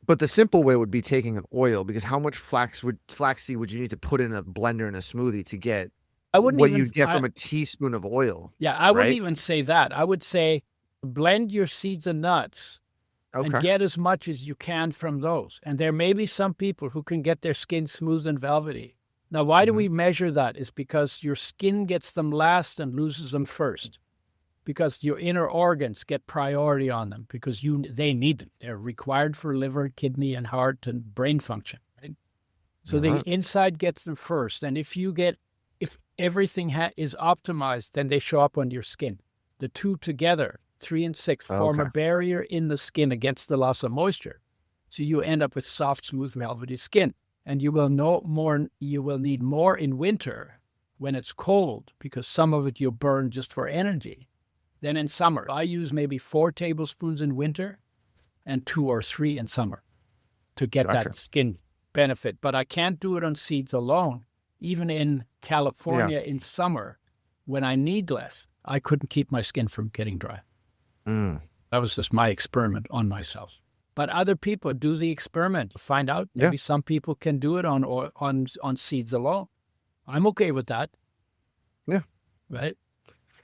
But the simple way would be taking an oil, because how much flaxseed would you need to put in a blender in a smoothie to get what you'd get from a teaspoon of oil? Yeah, I wouldn't even say that. I would say blend your seeds and nuts and get as much as you can from those. And there may be some people who can get their skin smooth and velvety. Now, why do we measure that? It's because your skin gets them last and loses them first. Because your inner organs get priority on them because they need them. They're required for liver, kidney, and heart and brain function. Right? So the inside gets them first. And if everything is optimized, then they show up on your skin. The two together, 3 and 6, form a barrier in the skin against the loss of moisture. So you end up with soft, smooth, velvety skin. And you will need more in winter when it's cold, because some of it you'll burn just for energy. Then in summer, I use maybe 4 tablespoons in winter and 2 or 3 in summer to get that skin benefit. But I can't do it on seeds alone. Even in California in summer, when I need less, I couldn't keep my skin from getting dry. That was just my experiment on myself. But other people do the experiment, find out maybe some people can do it on seeds alone. I'm okay with that. Yeah. Right?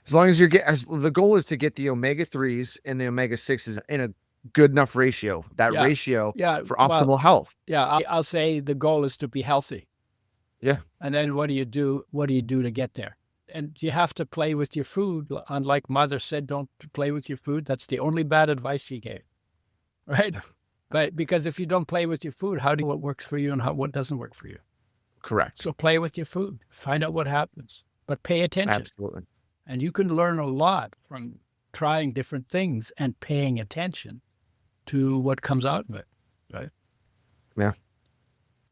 As long as the goal is to get the omega-3s and the omega-6s in a good enough ratio. That ratio for optimal health. Yeah, I'll say the goal is to be healthy. Yeah. And then what do you do? What do you do to get there? And you have to play with your food. Unlike Mother said, don't play with your food. That's the only bad advice she gave. Right? But because if you don't play with your food, how do you know what works for you and what doesn't work for you? Correct. So play with your food. Find out what happens. But pay attention. Absolutely. And you can learn a lot from trying different things and paying attention to what comes out of it. Right? Yeah.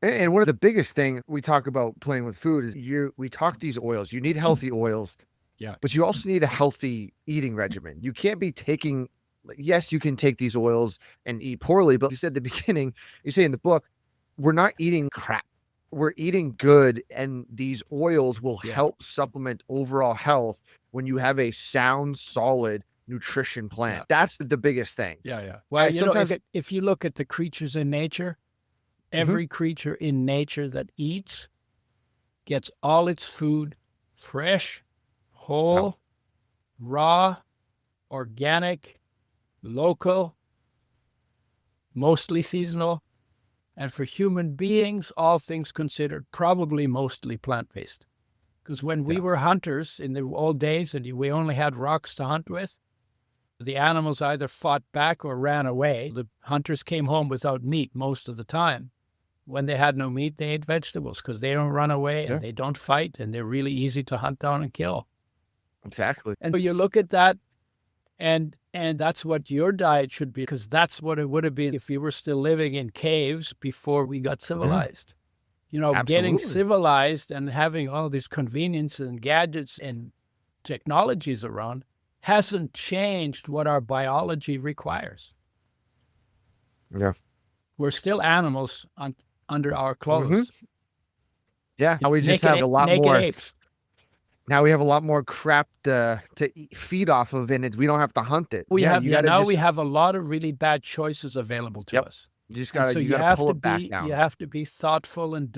And one of the biggest things we talk about playing with food is we talk these oils. You need healthy oils. Yeah. But you also need a healthy eating regimen. You can't be taking, yes, you can take these oils and eat poorly, but you said at the beginning, you say in the book, we're not eating crap. We're eating good, and these oils will help supplement overall health when you have a sound, solid nutrition plan. That's the biggest thing. Yeah. Well, sometimes if you look at the creatures in nature, every creature in nature that eats gets all its food fresh, whole, raw, organic, local, mostly seasonal. And for human beings, all things considered, probably mostly plant-based. Because when we were hunters in the old days and we only had rocks to hunt with, the animals either fought back or ran away. The hunters came home without meat most of the time. When they had no meat, they ate vegetables because they don't run away and they don't fight and they're really easy to hunt down and kill. Exactly. And so you look at that and that's what your diet should be, because that's what it would have been if we were still living in caves before we got civilized. You know, getting civilized and having all these conveniences and gadgets and technologies around hasn't changed what our biology requires. Yeah. We're still animals under our clothes. Yeah. Now we just have a lot more. Apes. Now we have a lot more crap to feed off of, and we don't have to hunt it. We have a lot of really bad choices available to us. You just gotta pull it back down. You have to be thoughtful and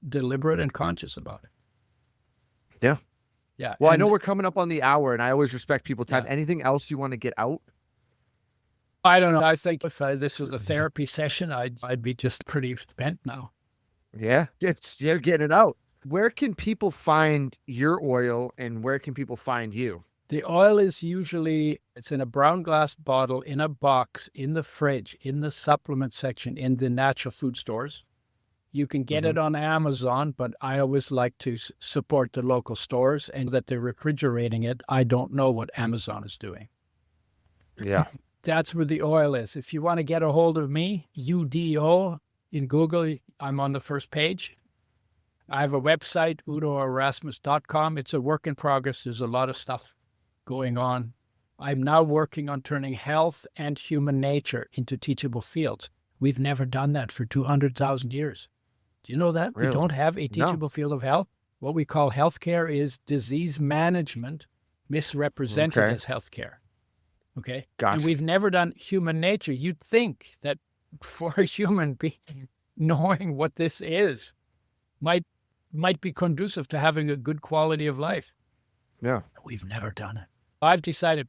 deliberate and conscious about it. Yeah. Yeah. Well, I know we're coming up on the hour, and I always respect people's time. Yeah. Anything else you want to get out? I don't know. I think if this was a therapy session, I'd be just pretty spent now. Yeah, you're getting it out. Where can people find your oil, and where can people find you? The oil is usually, it's in a brown glass bottle, in a box, in the fridge, in the supplement section, in the natural food stores. You can get it on Amazon, but I always like to support the local stores, and that they're refrigerating it. I don't know what Amazon is doing. Yeah. That's where the oil is. If you want to get a hold of me, UDO in Google, I'm on the first page. I have a website, udoerasmus.com. It's a work in progress. There's a lot of stuff going on. I'm now working on turning health and human nature into teachable fields. We've never done that for 200,000 years. Do you know that? Really? We don't have a teachable field of health. What we call healthcare is disease management misrepresented as healthcare. Okay? Gotcha. And we've never done human nature. You'd think that for a human being, knowing what this is might be conducive to having a good quality of life. Yeah. We've never done it. I've decided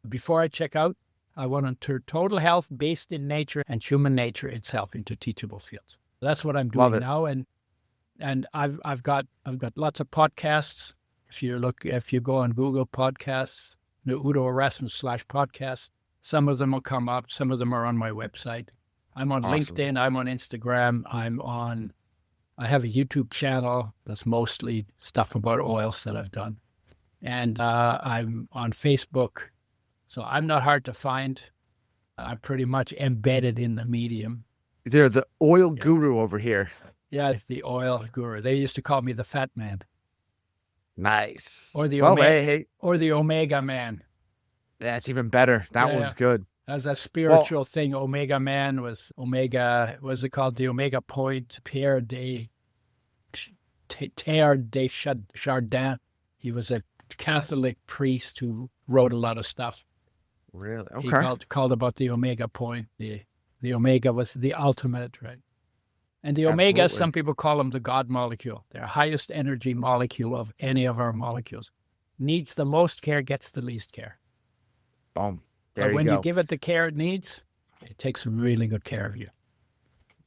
before I check out, I want to turn total health based in nature and human nature itself into teachable fields. That's what I'm doing now, and I've got lots of podcasts. If you go on Google Podcasts, the Udo Erasmus /podcasts, some of them will come up. Some of them are on my website. I'm on LinkedIn. I'm on Instagram. I have a YouTube channel that's mostly stuff about oils that I've done, and I'm on Facebook. So I'm not hard to find. I'm pretty much embedded in the medium. They're the oil guru over here. Yeah, the oil guru. They used to call me the fat man. Nice. Or the or the omega man. That's even better. That one's good. As a spiritual thing, omega man was omega. What's it called? The omega point. Pierre de Chardin. He was a Catholic priest who wrote a lot of stuff. Really? Okay. He called about the omega point. The omega was the ultimate, right? And the omega, some people call them the God molecule. Their highest energy molecule of any of our molecules. Needs the most care, gets the least care. Boom. But when you give it the care it needs, it takes really good care of you.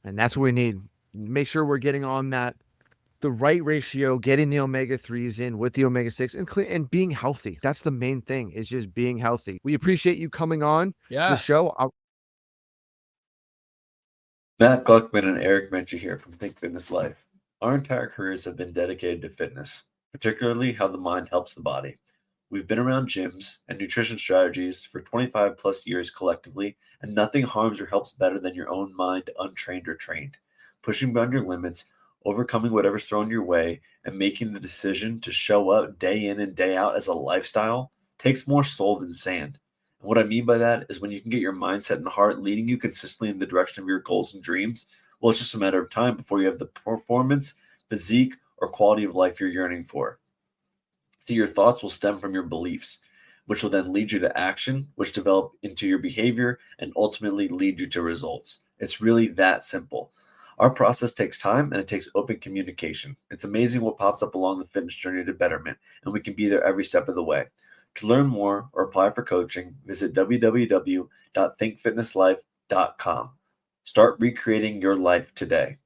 And that's what we need. Make sure we're getting on the right ratio, getting the omega-3s in with the omega-6 and being healthy. That's the main thing, is just being healthy. We appreciate you coming on the show. Matt Gluckman and Eric Menchie here from Think Fitness Life. Our entire careers have been dedicated to fitness, particularly how the mind helps the body. We've been around gyms and nutrition strategies for 25 plus years collectively, and nothing harms or helps better than your own mind, untrained or trained. Pushing beyond your limits, overcoming whatever's thrown your way, and making the decision to show up day in and day out as a lifestyle takes more soul than sand. And what I mean by that is when you can get your mindset and heart leading you consistently in the direction of your goals and dreams, well, it's just a matter of time before you have the performance, physique, or quality of life you're yearning for. See, your thoughts will stem from your beliefs, which will then lead you to action, which develop into your behavior and ultimately lead you to results. It's really that simple. Our process takes time and it takes open communication. It's amazing what pops up along the fitness journey to betterment, and we can be there every step of the way. To learn more or apply for coaching, visit www.thinkfitnesslife.com. Start recreating your life today.